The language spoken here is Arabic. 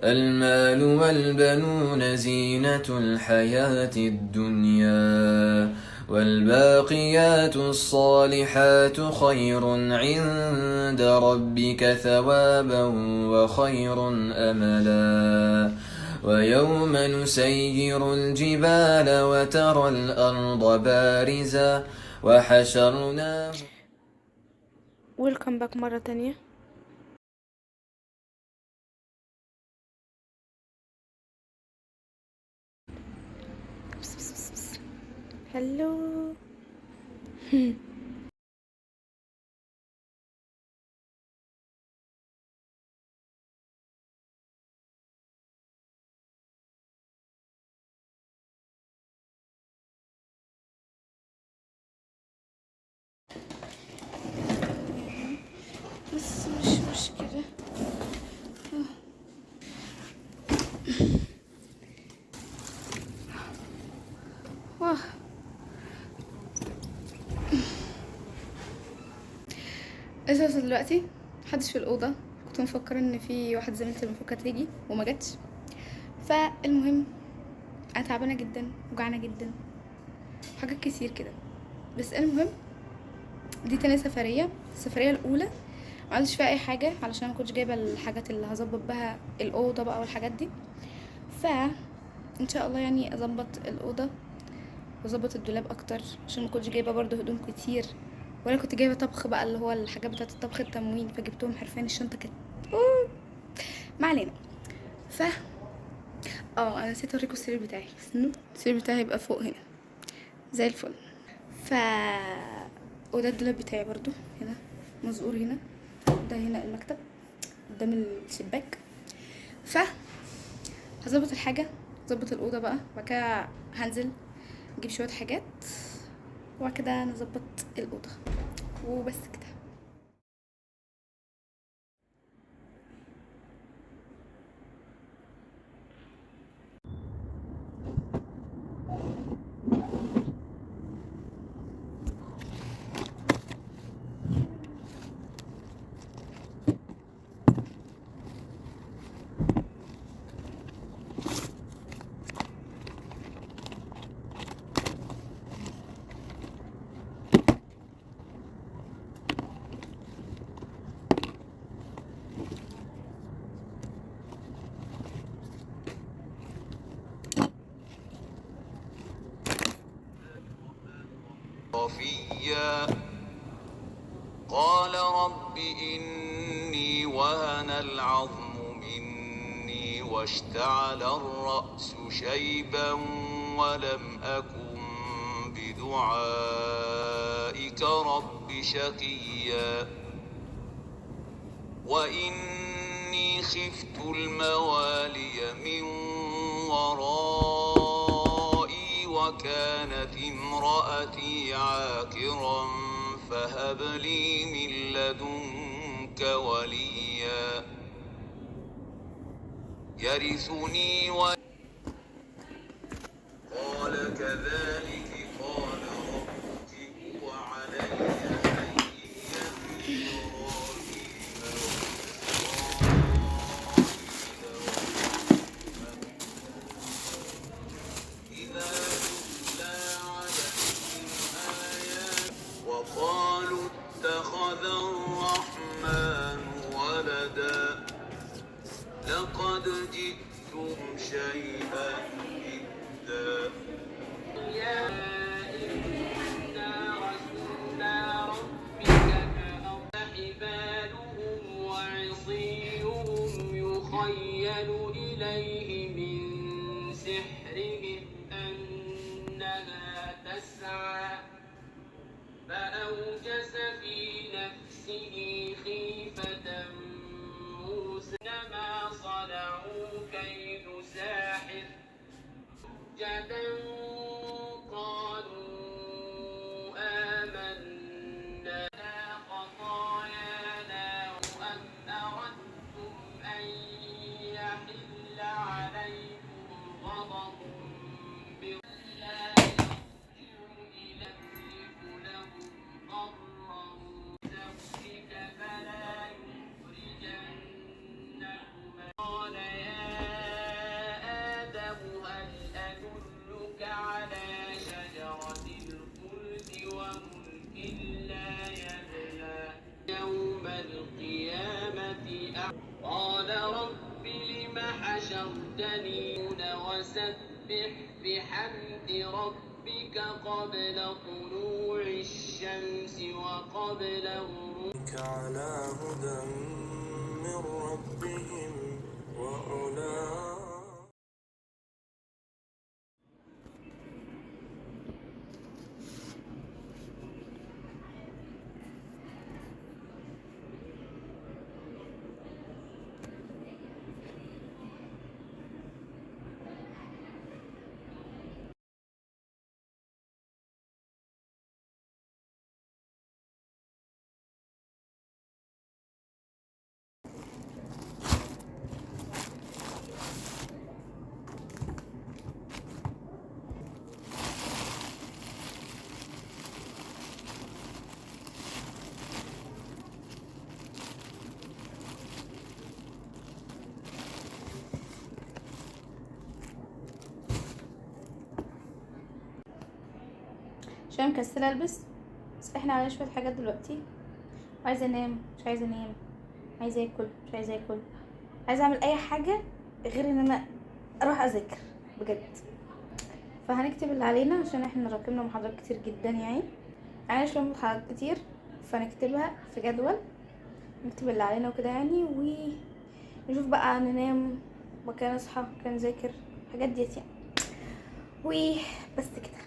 المال والبنون زينة الحياة الدنيا، والباقيات الصالحات خير عند ربك ثوابا وخير أملا. ويوم نسير الجبال وترى الأرض بارزة وحشرناه. ويلكم باك مرة تانية. هلو. بس مش مشكلة. واه. اساسا دلوقتي محدش في الأوضة. كنت مفكرة ان في واحدة زميلتي المفروض كانت تيجي وما جاتش. فالمهم انا تعبانة جدا، وجعانة جدا، حاجات كتير كده. بس المهم دي تاني سفرية. السفرية الأولى معملتش فيها أي حاجة علشان ما كنتش جايبة الحاجات اللي هظبط بها الأوضة بقى والحاجات دي. ف ان شاء الله يعني اظبط الأوضة واظبط الدولاب اكتر، عشان ما كنتش جايبة برضو هدوم كتير، ولا كنت جايبة طبخ بقى اللي هو الحاجات بتاعة الطبخ التموين، فجبتهم حرفيا الشنطة كانت ما علينا. ف انا نسيت اوريكم السرير بتاعي. استنوا، السرير بتاعي يبقى فوق هنا زي الفل. ف وده الدولاب بتاعي برضو هنا مزقور هنا. ده هنا المكتب قدام الشباك. ف هظبط الحاجة، هظبط الأوضة بقى، وبعد كده هنزل اجيب شوية حاجات، وبعد كده نظبط الأوضة وبس كده. صفيا قال رب إني وهن العظم مني واشتعل الرأس شيبا ولم أكن بدعائك رب شقيا وإني خفت الموالي من ورائي وكانت امرأتي عاقرا فهب لي من لدنك وليا يرثني قال كذلك قال ربك هو علي هين بإبراهيم إذا تتلى عليهم آيات وقالوا اتخذ الرحمن ولدا لقد جئتم شيئا إدا إنا رسولنا ربك حبالهم وعصيهم يخيل إليه من سحرهم أنها تسعى فأوجس في نفسه خيفة موسى إنما صنعوا كيد ساحر سجدا قالوا آمنا خطايانا أم أردتم أن يحل عليكم غضب لا يرجع إلى يملك لهم ضرا نفسك فلا يخرجنكما قال يا تغتنين وسبح بحمد ربك قبل طلوع الشمس وقبل غروبها على هدى من ربهم وأولئك. عشان مكسله البس، بس احنا على شويه حاجات دلوقتي. عايزه انام، مش عايزه انام، عايزه اكل، مش عايزه اكل، عايزه اعمل اي حاجه غير ان انا اروح اذاكر بجد. فهنكتب اللي علينا عشان احنا راكمنا محاضرات كتير جدا، يعني عندنا شويه محاضرات كتير، فنكتبها في جدول، نكتب اللي علينا وكده يعني، ونشوف بقى ننام وكان اصحى كان ذاكر الحاجات ديت يعني. وبس كده.